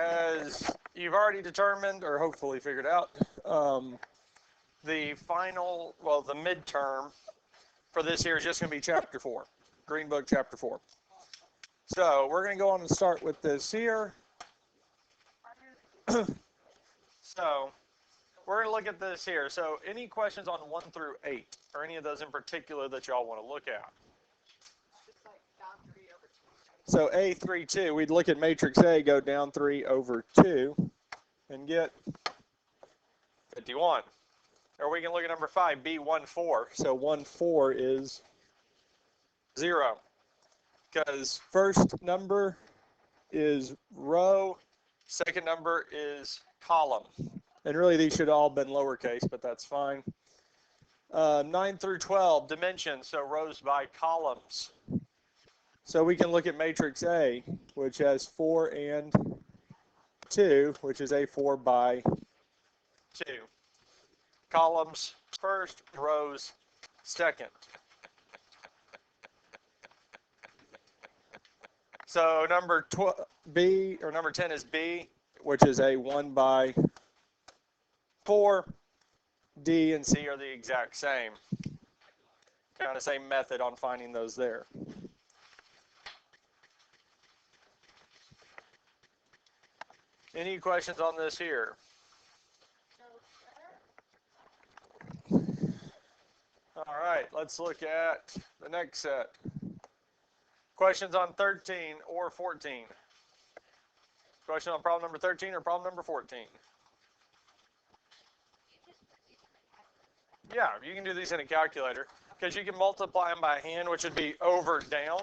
as you've already determined, or hopefully figured out, the midterm for this year is just going to be Chapter 4, Green Book Chapter 4. So we're going to go on and start with this here. So we're going to look at this here. So any questions on 1 through 8, or any of those in particular that y'all want to look at? So A3, 2, we'd look at matrix A, go down 3 over 2, and get 51. Or we can look at number 5, B1, 4. So 1, 4 is 0. Because first number is row, second number is column. And really these should all have been lowercase, but that's fine. 9 through 12, dimensions, so rows by columns. So we can look at matrix A, which has 4 and 2, which is A4 by 2. Columns first, rows second. So number 10 is B, which is a 1 by 4. D and C are the exact same. Kind of same method on finding those there. Any questions on this here? All right, let's look at the next set. Questions on 13 or 14? Question on problem number 13 or problem number 14? Yeah, you can do these in a calculator because you can multiply them by hand, which would be over down.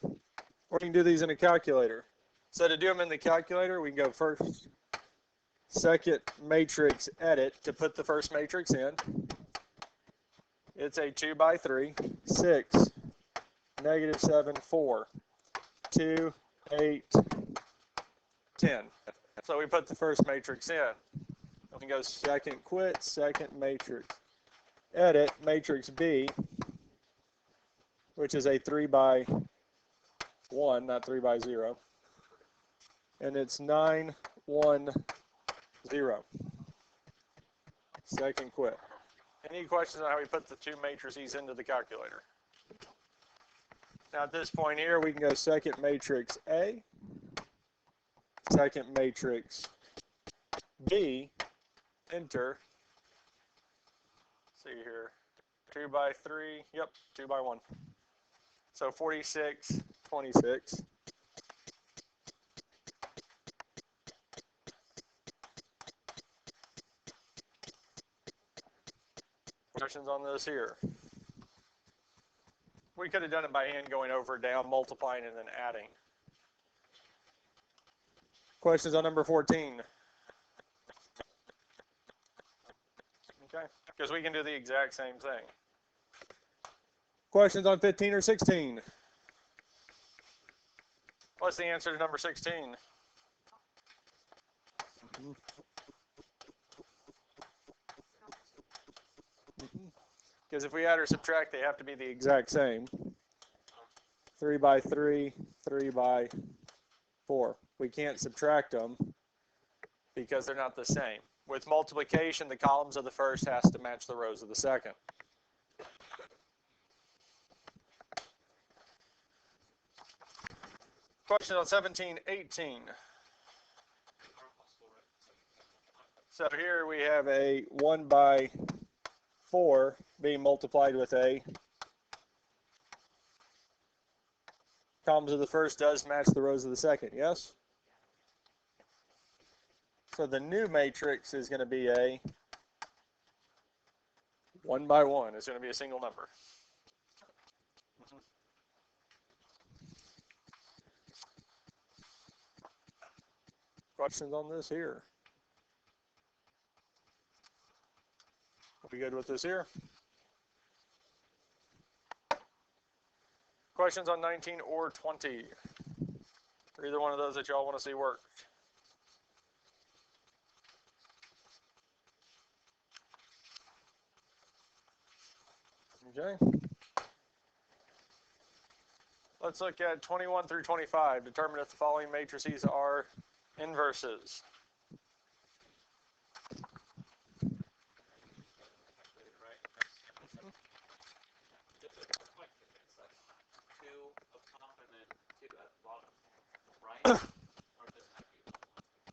Or you can do these in a calculator. So to do them in the calculator, we can go first, second matrix edit to put the first matrix in. It's a 2 by 3, 6, negative 7, 4, 2, 8, 10. So we put the first matrix in. We can go second quit, second matrix. Edit, matrix B, which is a 3 by 1, not 3 by 0. And it's 9, 1, 0. Second quit. Any questions on how we put the two matrices into the calculator? Now at this point here, we can go second matrix A, second matrix B, enter. See here, 2 by 3, yep, 2 by 1. So 46, 26. Questions on this here? We could have done it by hand, going over, down, multiplying, and then adding. Questions on number 14? Okay, because we can do the exact same thing. Questions on 15 or 16? What's the answer to number 16? Because if we add or subtract, they have to be the exact same. 3 by 3, 3 by 4. We can't subtract them because they're not the same. With multiplication, the columns of the first has to match the rows of the second. Question on 17, 18. So here we have a 1 by 4 being multiplied with a columns of the first does match the rows of the second, yes? So the new matrix is going to be a 1 by 1. It's going to be a single number. Questions on this here? Are we good with this here? Questions on 19 or 20? Or either one of those that y'all want to see work? Okay. Let's look at 21 through 25. Determine if the following matrices are inverses.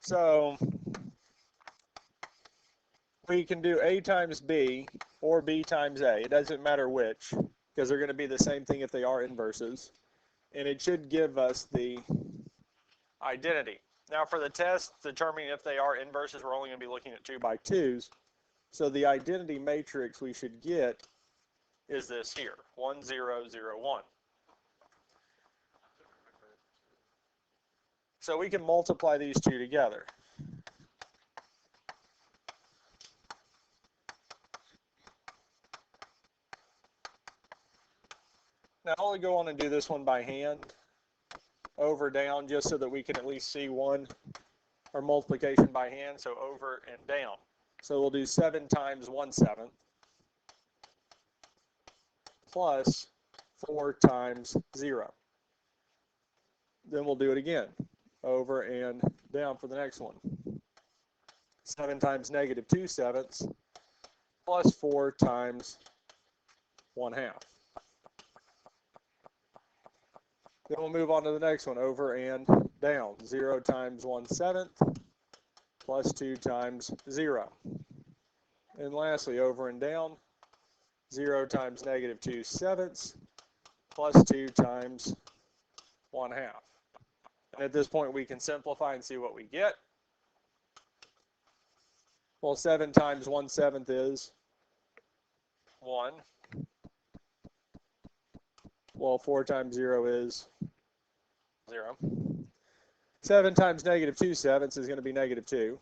So we can do A times B or B times A. It doesn't matter which, because they're going to be the same thing if they are inverses. And it should give us the identity. Now for the test, determining if they are inverses, we're only going to be looking at 2 by 2s. So the identity matrix we should get is this here, 1, 0, 0, 1. So we can multiply these two together. Now I'll go on and do this one by hand, over, down, just so that we can at least see one, or multiplication by hand, so over and down. So we'll do 7 times 1/7 plus 4 times 0. Then we'll do it again, over and down for the next one. 7 times negative 2/7 plus 4 times 1/2. Then we'll move on to the next one, over and down. 0 times 1/7 plus 2 times 0. And lastly, over and down, 0 times negative 2/7 plus 2 times 1/2. And at this point, we can simplify and see what we get. Well, 7 times 1/7 is 1. Well, 4 times 0 is 0. 7 times negative 2/7 is going to be negative 2.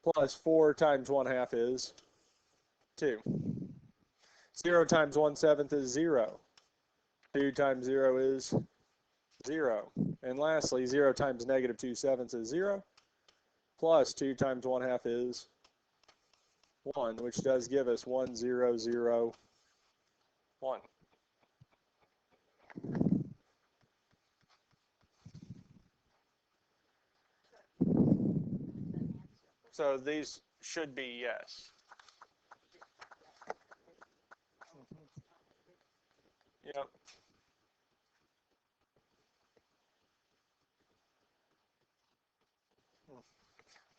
Plus 4 times 1/2 is 2. 0 times 1/7 is 0. 2 times 0 is 0. And lastly, 0 times negative 2/7 is 0. Plus 2 times 1/2 is 1, which does give us 1, 0, 0, 1. So these should be yes. Yep.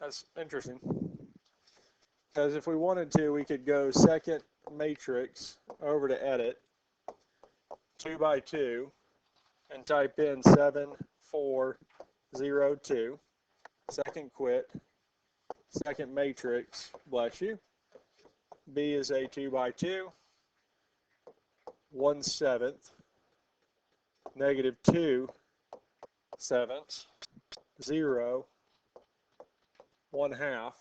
That's interesting. Because if we wanted to, we could go second matrix over to edit, 2 by 2, and type in 7, 4, 0, 2. Second quit. Second matrix, bless you. B is a 2 by 2. 1/7, negative 2/7, 0, 1/2.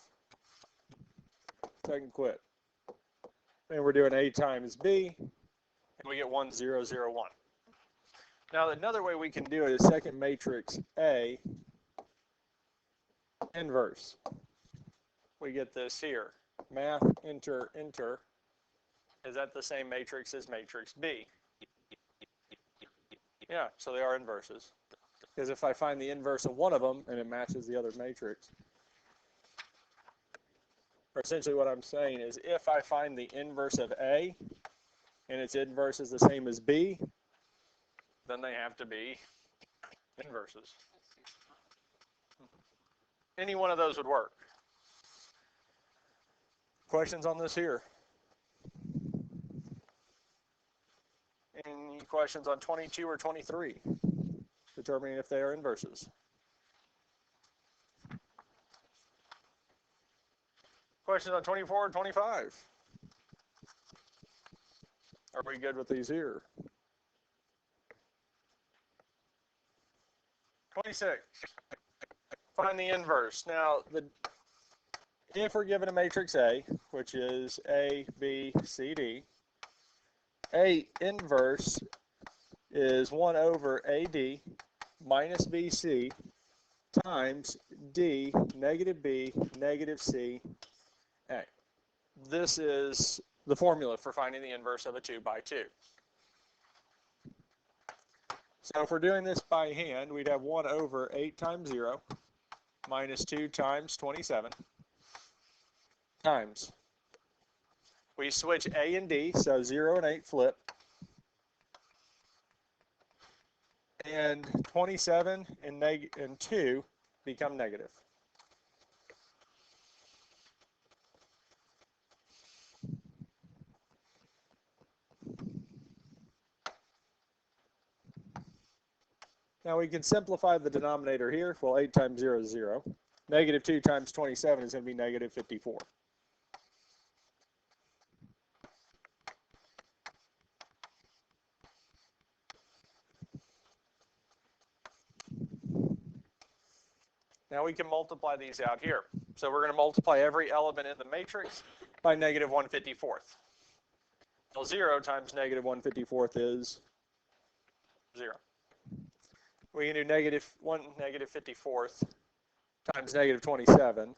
Second quit. And we're doing A times B, and we get 1, 0, 0, 1. Now another way we can do it is second matrix A inverse. We get this here. Math, enter, enter. Is that the same matrix as matrix B? Yeah, so they are inverses. Because if I find the inverse of one of them and it matches the other matrix, or essentially what I'm saying is if I find the inverse of A and its inverse is the same as B, then they have to be inverses. Any one of those would work. Questions on this here? Any questions on 22 or 23? Determining if they are inverses. Questions on 24 or 25? Are we good with these here? 26. Find the inverse. Now, if we're given a matrix A, which is A, B, C, D, A inverse is 1 over AD minus BC times D, negative B, negative C, A. This is the formula for finding the inverse of a 2 by 2. So if we're doing this by hand, we'd have 1 over 8 times 0 minus 2 times 27 times. We switch A and D, so 0 and 8 flip. And 27 and 2 become negative. Now we can simplify the denominator here. Well, 8 times 0 is 0. Negative 2 times 27 is going to be negative 54. Now we can multiply these out here. So we're going to multiply every element in the matrix by negative 1/54. Well, 0 times negative 1/54 is 0. We can do negative 54 times negative 27,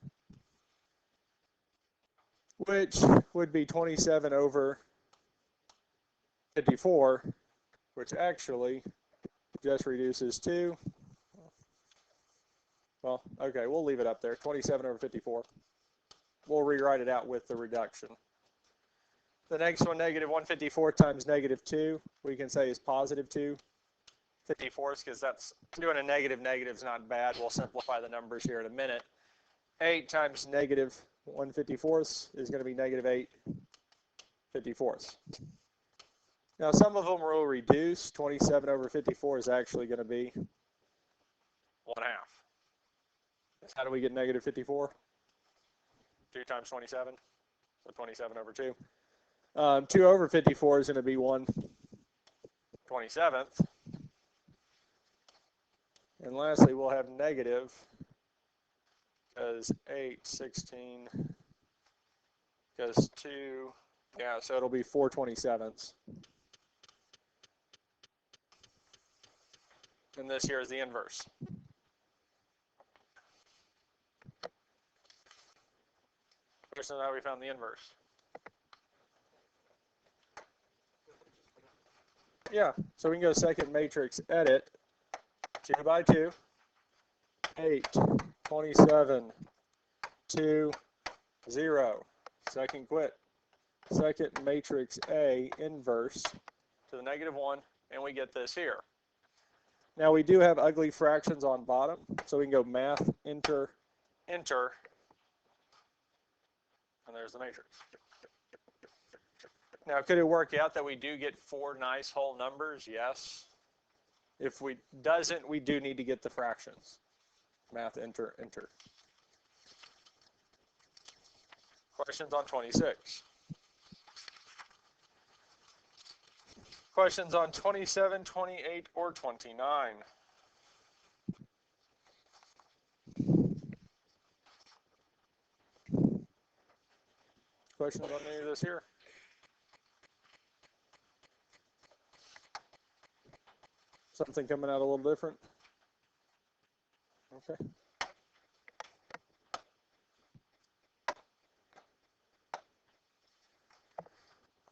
which would be 27 over 54, which actually just reduces to, well, okay, we'll leave it up there, 27 over 54. We'll rewrite it out with the reduction. The next one, negative 1/54 times negative 2, we can say is positive 2/54, because that's doing a negative is not bad. We'll simplify the numbers here in a minute. 8 times negative 1/54 is going to be negative 8/54. Now some of them will reduce. 27 over 54 is actually going to be 1/2. How do we get negative 54? 2 times 27, so 27 over 2. 2 over 54 is going to be 1/27. And lastly, we'll have negative, because 8, 16, because 2, yeah, so it'll be 4/27. And this here is the inverse. So now we found the inverse. Yeah, so we can go second matrix, edit, 2 by 2, 8, 27, 2, 0. Second quit. Second matrix A, inverse, to the negative 1, and we get this here. Now we do have ugly fractions on bottom, so we can go math, enter, enter, and there's the matrix. Now, could it work out that we do get 4 nice whole numbers? Yes. If we doesn't, we do need to get the fractions. Math, enter, enter. Questions on 26. Questions on 27, 28, or 29. Questions on any of this here? Something coming out a little different? Okay.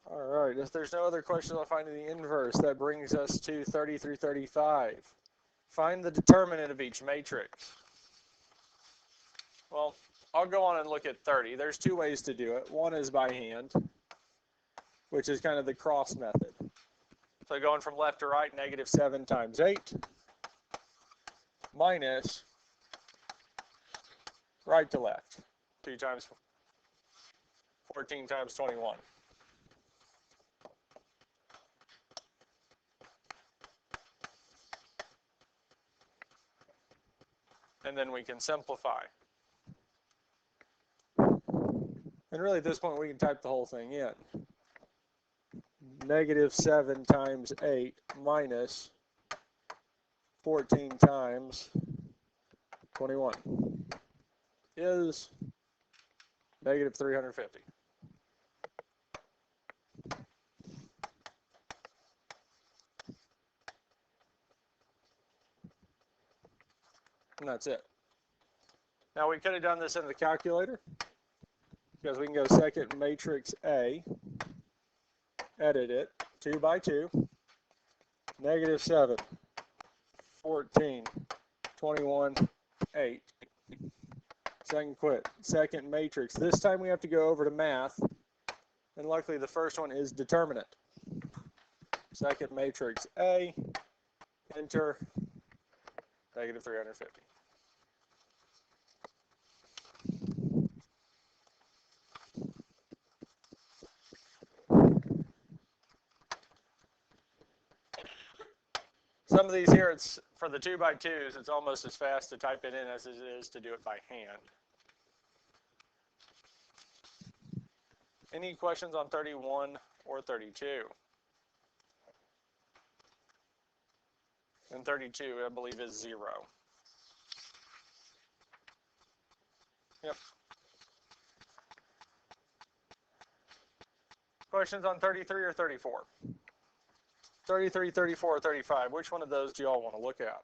All right, if there's no other questions on finding the inverse, that brings us to 30 through 35. Find the determinant of each matrix. Well, I'll go on and look at 30. There's 2 ways to do it. One is by hand, which is kind of the cross method. So going from left to right, negative 7 times 8 minus right to left, 2 times 14 times 21. And then we can simplify. And really at this point we can type the whole thing in. Negative 7 times 8 minus 14 times 21 is negative 350. And that's it. Now we could have done this in the calculator, because we can go second matrix A, edit it, 2 by 2, negative 7 14, 21, 8. Second matrix. This time we have to go over to math, and luckily the first one is determinant. Second matrix A, enter, negative 350. Some of these here, it's for the 2x2s, it's almost as fast to type it in as it is to do it by hand. Any questions on 31 or 32? And 32, I believe, is 0. Yep. Questions on 33 or 34? 33, 34, or 35. Which one of those do y'all want to look at?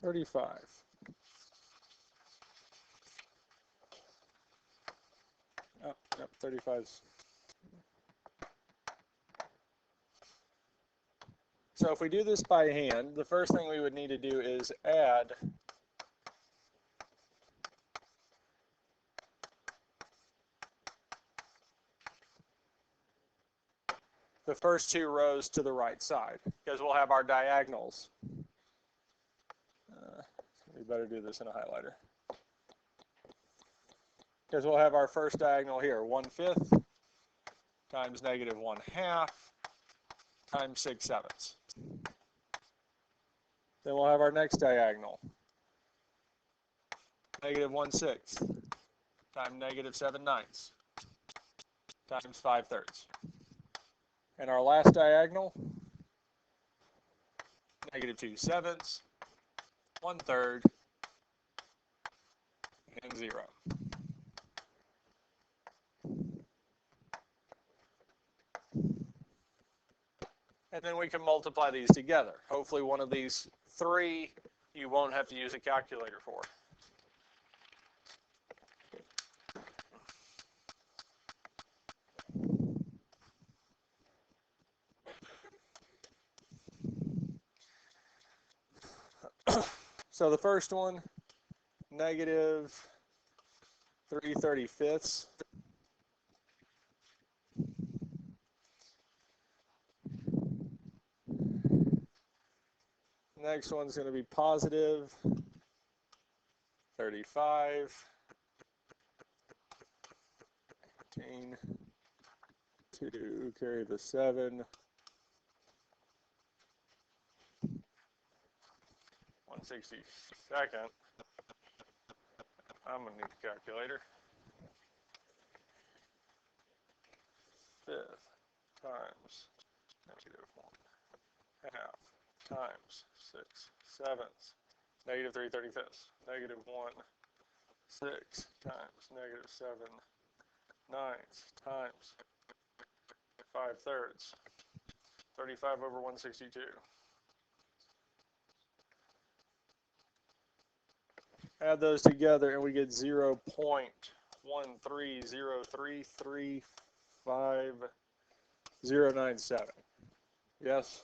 35. Oh, yep, 35's. So if we do this by hand, the first thing we would need to do is add the first two rows to the right side, because we'll have our diagonals. We better do this in a highlighter. Because we'll have our first diagonal here, 1/5 times negative 1/2 times 6/7. Then we'll have our next diagonal, negative 1/6 times negative 7/9 times 5/3. And our last diagonal, negative 2/7, 1/3, and 0. And then we can multiply these together. Hopefully one of these three you won't have to use a calculator for. So the first one, negative 3/35. Next one's going to be positive 35. 18, 2, carry the 7. 1/62. I'm going to need a calculator. 5th times negative 1/2 times 6/7, negative 3/35. Negative 1/6 times negative 7/9 times 5/3. 35 over 162. Add those together and we get 0.130335097. Yes?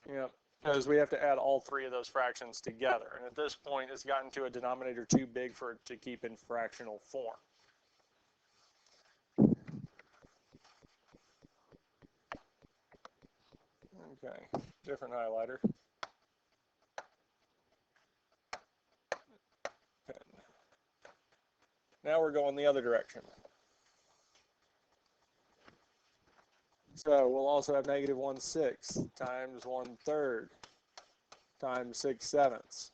Yep, because we have to add all three of those fractions together. And at this point, it's gotten to a denominator too big for it to keep in fractional form. Okay, different highlighter. Pen. Now we're going the other direction. So we'll also have negative 1/6 times 1/3 times 6/7.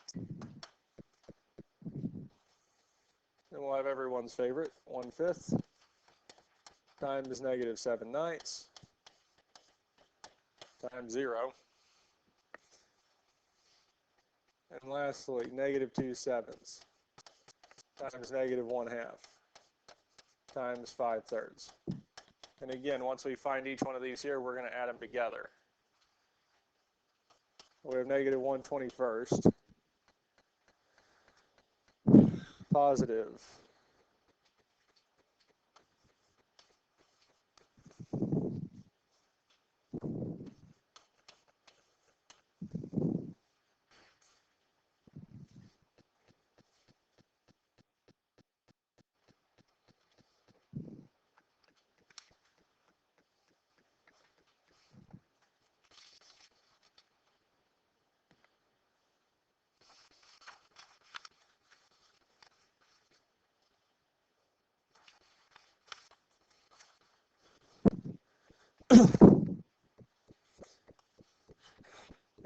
Then we'll have everyone's favorite, 1/5 times negative 7/9 times 0. And lastly, negative 2/7 times negative 1/2 times 5/3. And again, once we find each one of these here, we're going to add them together. We have negative 1/21, positive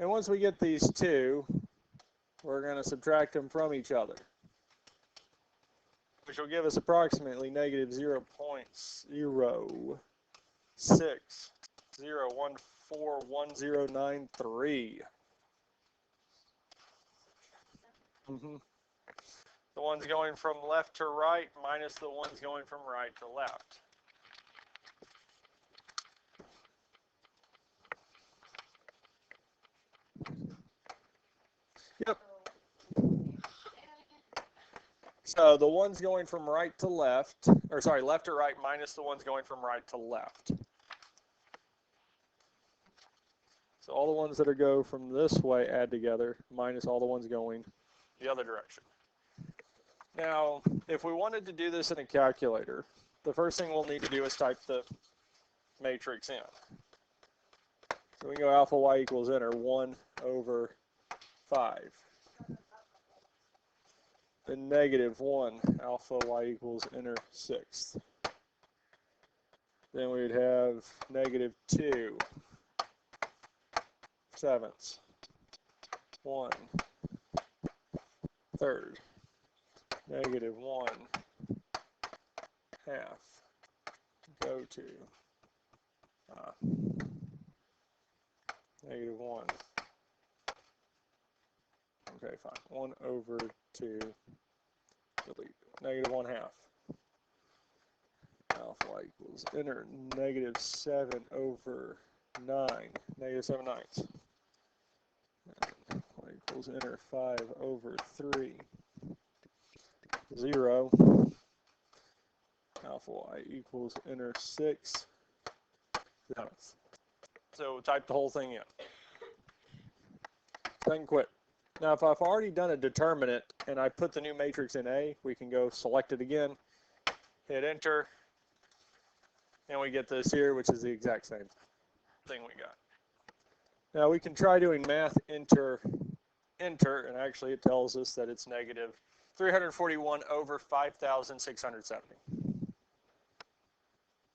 And once we get these two, we're going to subtract them from each other, which will give us approximately negative 0.06014193. The ones going from left to right minus the ones going from right to left. Yep. So the ones going from right to left, or sorry, left to right minus the ones going from right to left. So all the ones that go from this way add together minus all the ones going the other direction. Now, if we wanted to do this in a calculator, the first thing we'll need to do is type the matrix in. So we can go alpha y equals enter 1 over 5. Then negative 1 alpha y equals enter 6th. Then we'd have negative 2 sevenths, 1 third, negative 1 half, go to negative 1. Okay, fine. 1 over 2, delete, negative 1 half. Alpha y equals enter negative 7 over 9, negative 7 ninths. And y equals enter 5 over 3, 0. Alpha y equals enter 6 sevenths. So type the whole thing in. Then quit. Now, if I've already done a determinant and I put the new matrix in A, we can go select it again, hit enter, and we get this here, which is the exact same thing we got. Now we can try doing math enter, and actually it tells us that it's negative 341 over 5,670.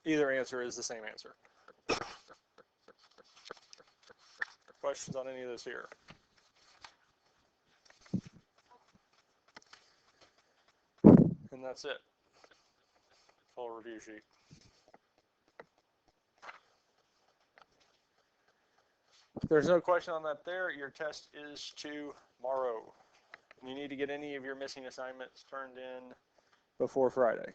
Either answer is the same answer. Questions on any of this here? And that's it. Full review sheet. If there's no question on that there, your test is tomorrow. You need to get any of your missing assignments turned in before Friday.